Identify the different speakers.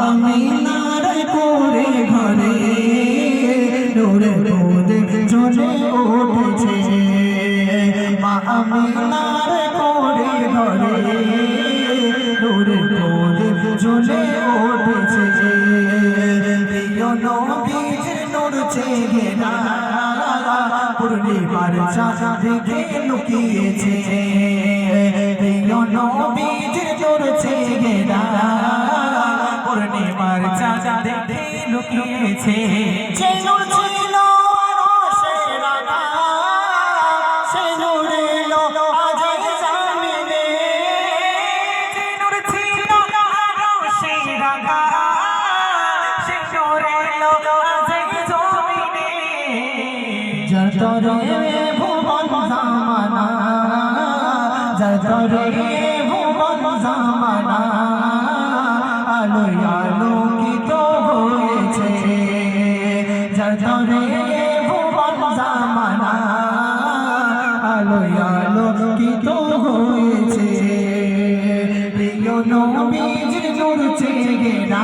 Speaker 1: আমিনার কোরে ঘরে নূরে নূরে জ্বলে উঠেছে। মা আমিনার কোরে ঘরে নূরে নূরে জ্বলে উঠেছে। প্রিয় নবীর নূর চেহারা পূর্ণিমার চাঁদ দেখে লুকিয়েছে। প্রিয় নবীর নূর চেহারা পূর্ণিমার চাঁদ দেখে লুকিয়েছে। যে নূর ছিল আরশের রাঙা, সে নূর এলো আজ জমিনে। যে নূর ছিল আরশের রাঙা, সে নূর এলো আজ জমিনে। যার তরে ভুবন জামানা, যার তরে ভুবন জামানা আলোয় আলোকিত হয়েছে। যার তরে ভুবন জামানা আলোয় আলোকিত হয়েছে। প্রিয় নবীর নূর চেহারা